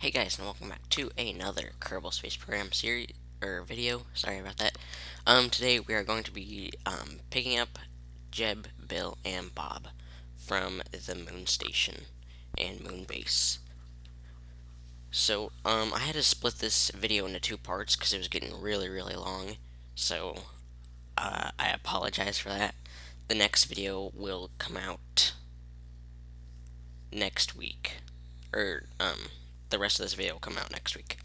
Hey guys, and welcome back to another Kerbal Space Program series or video. Sorry about that. Today we are going to be picking up Jeb, Bill, and Bob from the moon station and moon base. So I had to split this video into two parts because it was getting really long. So I apologize for that. The next video will come out next week, or the rest of this video will come out next week.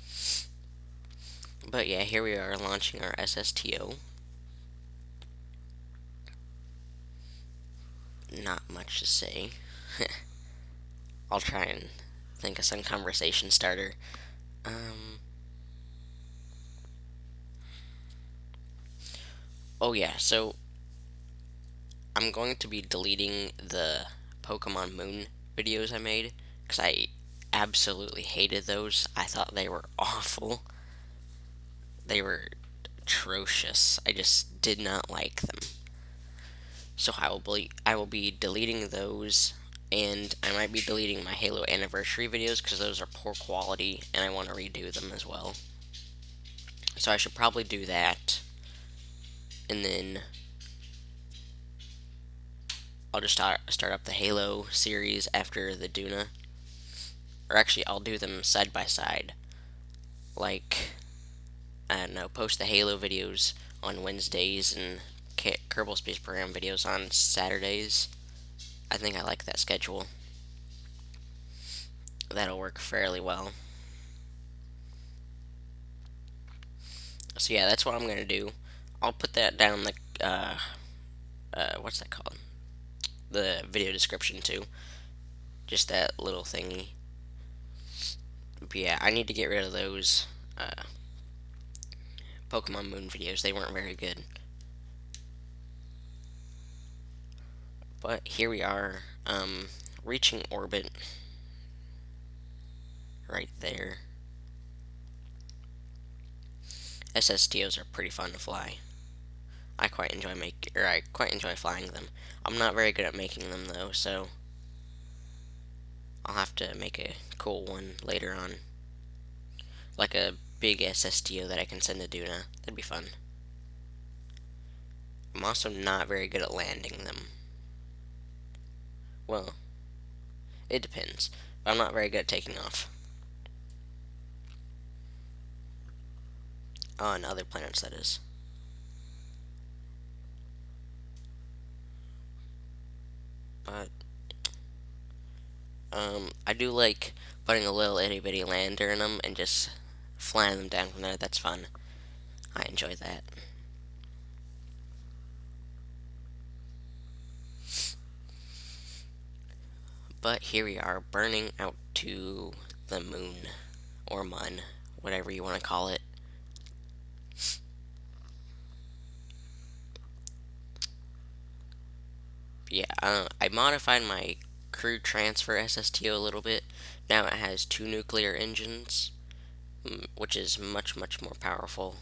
But yeah, here we are launching our SSTO. Not much to say. I'll try and think of some conversation starter. Um, oh yeah, so I'm going to be deleting the Pokemon Moon videos I made because I absolutely hated those. I thought they were awful. They were atrocious. I just did not like them. So I will be deleting those, and I might be deleting my Halo anniversary videos because those are poor quality, and I want to redo them as well. So I should probably do that, and then I'll just start up the Halo series after the Duna, or actually I'll do them side by side. Like, I don't know, post the Halo videos on Wednesdays and Kerbal Space Program videos on Saturdays. I think I like that schedule. That'll work fairly well. So yeah, that's what I'm gonna do. I'll put that down the what's that called? The video description too. Just that little thingy. But yeah, I need to get rid of those Pokemon Moon videos. They weren't very good. But here we are, reaching orbit right there. SSTOs are pretty fun to fly. I quite enjoy flying them. I'm not very good at making them though, so I'll have to make a cool one later on, like a big SSTO that I can send to Duna. That'd be fun. I'm also not very good at landing them. Well, it depends, but I'm not very good at taking off. On other planets, that is. But I do like putting a little itty bitty lander in them and just flying them down from there. That's fun. I enjoy that. But here we are, burning out to the moon, or mun, whatever you want to call it. But yeah, I modified my crew transfer SSTO a little bit. Now it has two nuclear engines, which is much more powerful.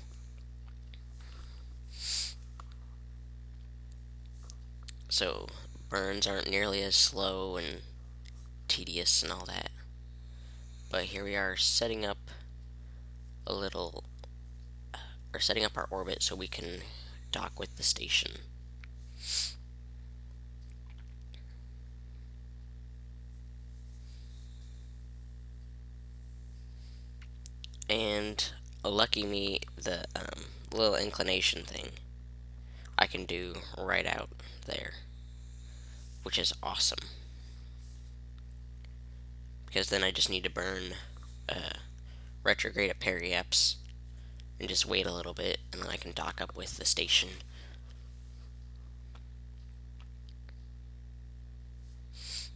So burns aren't nearly as slow and tedious and all that. But here we are setting up a little, or setting up our orbit so we can dock with the station. And lucky me, the little inclination thing I can do right out there, which is awesome. Because then I just need to burn retrograde at Periaps and just wait a little bit, and then I can dock up with the station.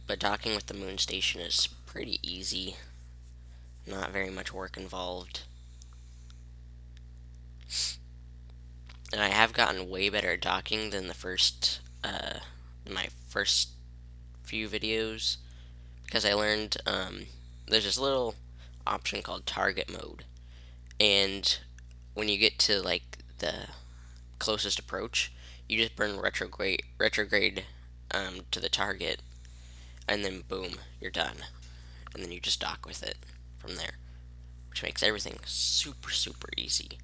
But docking with the moon station is pretty easy. Not very much work involved. And I have gotten way better at docking than my first few videos, because I learned there's this little option called target mode, and when you get to like the closest approach, you just burn retrograde to the target, and then boom, you're done, and then you just dock with it from there. which makes everything super, super easy.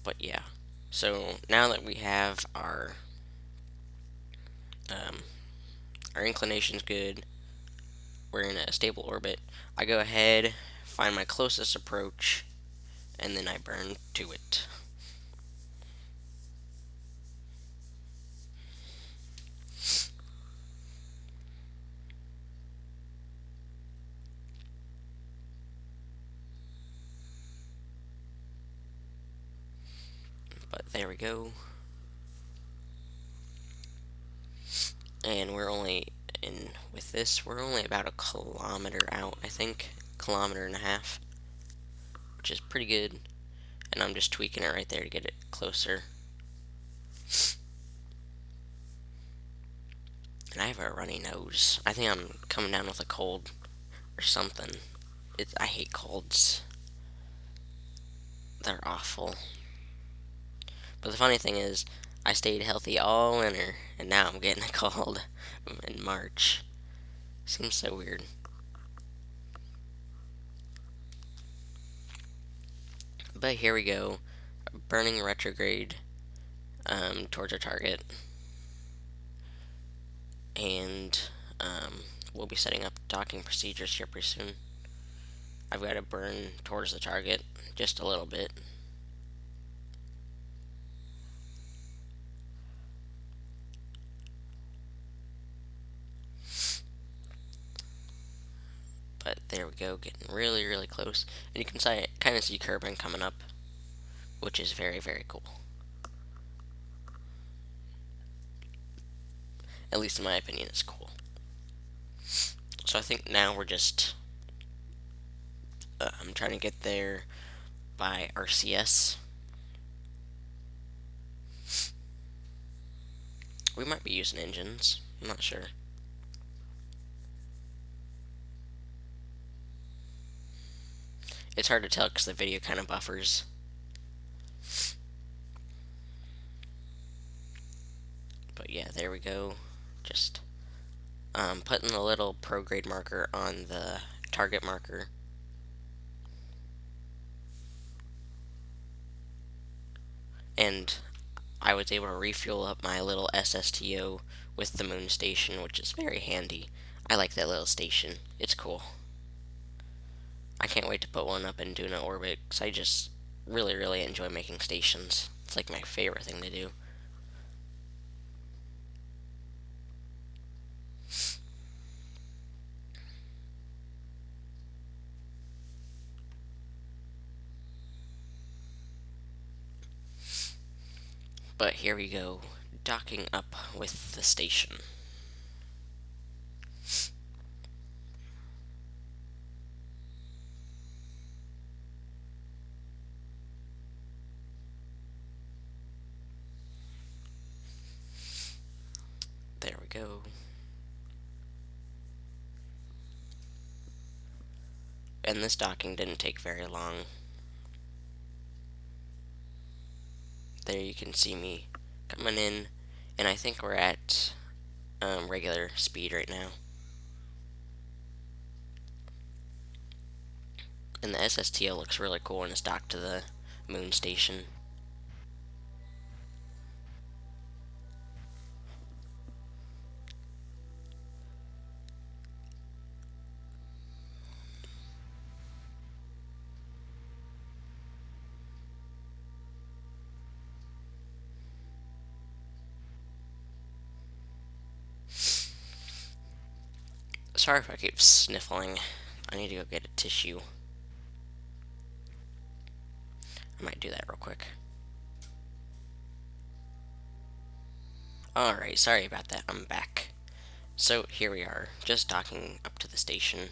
But yeah, so now that we have um, our inclination's good, we're in a stable orbit, I go ahead, find my closest approach, and then I burn to it. But there we go. And we're only in with this, we're only about a kilometer out, I think. Kilometer and a half, which is pretty good. And I'm just tweaking it right there to get it closer. And I have a runny nose. I think I'm coming down with a cold or something. I hate colds. They're awful. But the funny thing is, I stayed healthy all winter, and now I'm getting a cold in March. Seems so weird. But here we go. Burning retrograde towards our target. And we'll be setting up docking procedures here pretty soon. I've got to burn towards the target just a little bit. But there we go, getting really, really close. And you can kind of see Kerbin coming up, which is very, very cool. At least in my opinion, it's cool. So I think now we're just I'm trying to get there by RCS. We might be using engines. I'm not sure. It's hard to tell because the video kind of buffers. But yeah, there we go. Just putting the little prograde marker on the target marker. And I was able to refuel up my little SSTO with the moon station, which is very handy. I like that little station. It's cool. I can't wait to put one up and do an orbit because I just really, really enjoy making stations. It's like my favorite thing to do. But here we go, docking up with the station. There we go. And this docking didn't take very long. There you can see me coming in, and I think we're at regular speed right now. And the SSTO looks really cool when it's docked to the moon station. Sorry if I keep sniffling. I need to go get a tissue. I might do that real quick. Alright, sorry about that. I'm back. So here we are, just docking up to the station.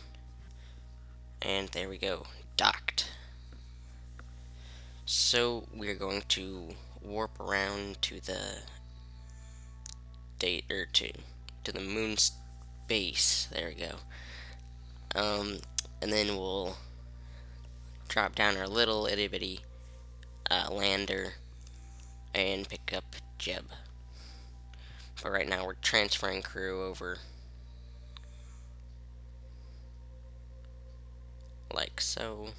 And there we go, docked. So we're going to warp around to the date or to the moon's base. There we go. And then we'll drop down our little itty bitty lander and pick up Jeb. But right now we're transferring crew over. like so.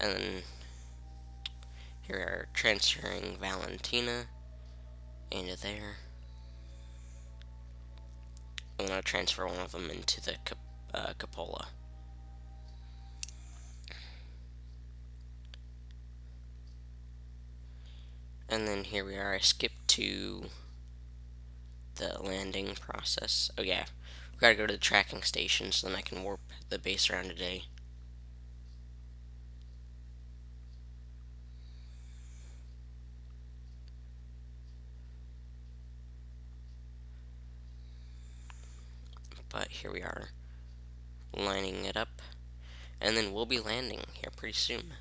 And then here we are transferring Valentina into there. I'm going to transfer one of them into the cupola. And then here we are. I skipped to the landing process. Oh yeah, we gotta go to the tracking station so then I can warp the base around today. But here we are, lining it up, and then we'll be landing here pretty soon.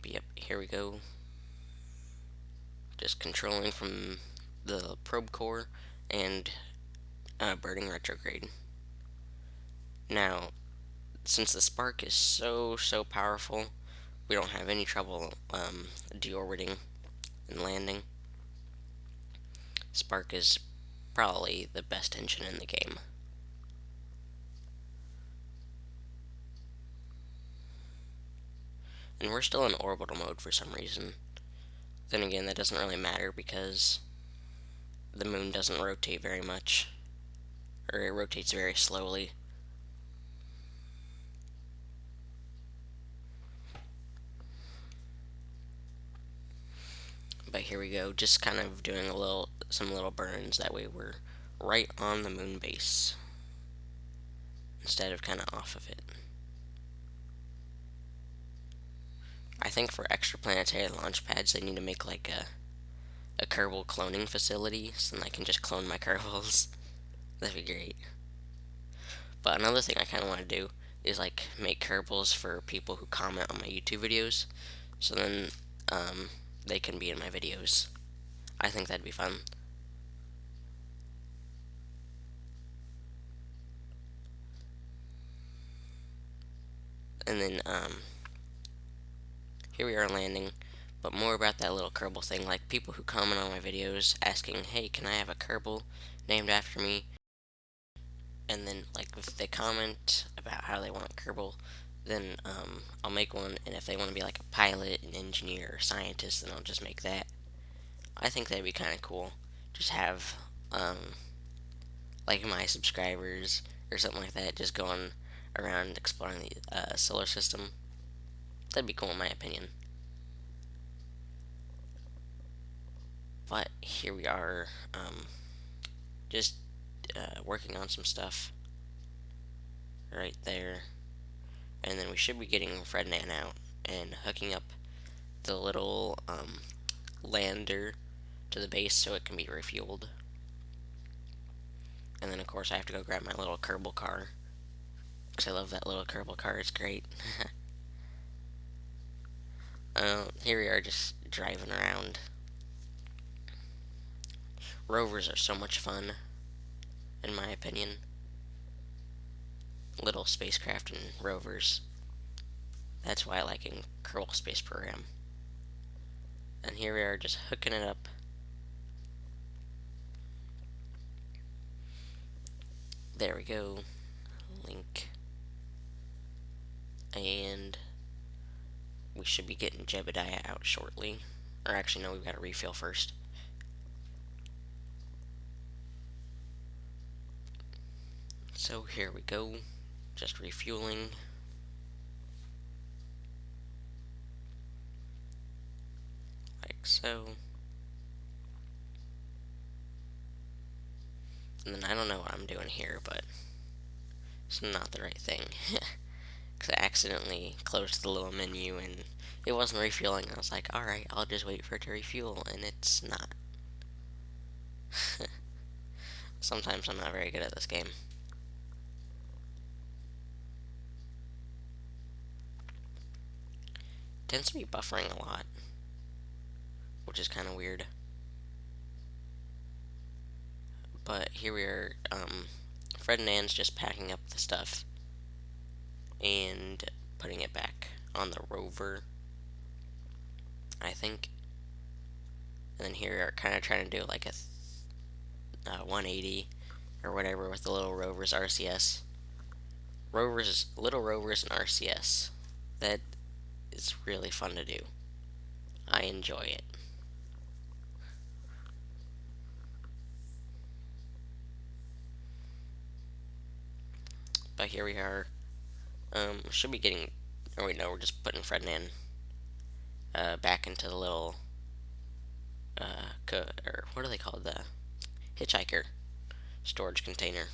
But yep, here we go. Just controlling from the probe core and birding retrograde. Now, since the spark is so powerful, we don't have any trouble deorbiting and landing. Spark is probably the best engine in the game. And we're still in orbital mode for some reason. Then again, that doesn't really matter because the moon doesn't rotate very much, or it rotates very slowly. But here we go, just kind of doing some little burns. That way we're right on the moon base instead of kind of off of it. I think for extraplanetary launch pads, they need to make like a Kerbal cloning facility, so then I can just clone my Kerbals. That'd be great. But another thing I kind of want to do is like make Kerbals for people who comment on my YouTube videos, so then they can be in my videos. I think that'd be fun. And then here we are landing, but more about that little Kerbal thing. Like people who comment on my videos asking, "Hey, can I have a Kerbal named after me?" And then like if they comment about how they want a Kerbal, then I'll make one. And if they want to be like a pilot, an engineer, or scientist, then I'll just make that. I think that'd be kind of cool. Just have like my subscribers or something like that just going around exploring the solar system. That'd be cool in my opinion. But here we are, just working on some stuff right there. And then we should be getting Fred and Ann out and hooking up the little lander to the base so it can be refueled. And then, of course, I have to go grab my little Kerbal car because I love that little Kerbal car. It's great. Here we are just driving around. Rovers are so much fun, in my opinion. Little spacecraft and rovers. That's why I like Kerbal Space Program. And here we are just hooking it up. There we go. Link. And we should be getting Jebediah out shortly. Or actually, no, we've got to refill first. So here we go. Just refueling. Like so. And then I don't know what I'm doing here, but it's not the right thing. Because I accidentally closed the little menu and it wasn't refueling. I was like, alright, I'll just wait for it to refuel, and it's not. Sometimes I'm not very good at this game. It tends to be buffering a lot, which is kind of weird. But here we are, Fred and Ann's just packing up the stuff and putting it back on the rover, I think. And then here we are kind of trying to do like a 180 or whatever with the little rovers RCS. Little rovers and RCS. That is really fun to do. I enjoy it. But here we are. Should be getting. Oh wait, no, we're just putting Ferdinand back into the little or what are they called? The hitchhiker storage container.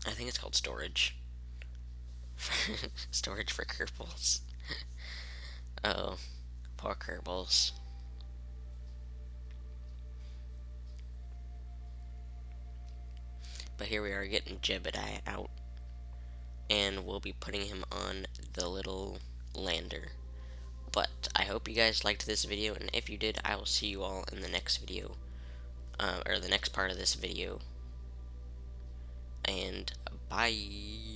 I think it's called storage. Storage for Kerbals. Oh, poor Kerbals. But here we are getting Jebediah out, and we'll be putting him on the little lander. But I hope you guys liked this video, and if you did, I will see you all in the next video, or the next part of this video. And bye.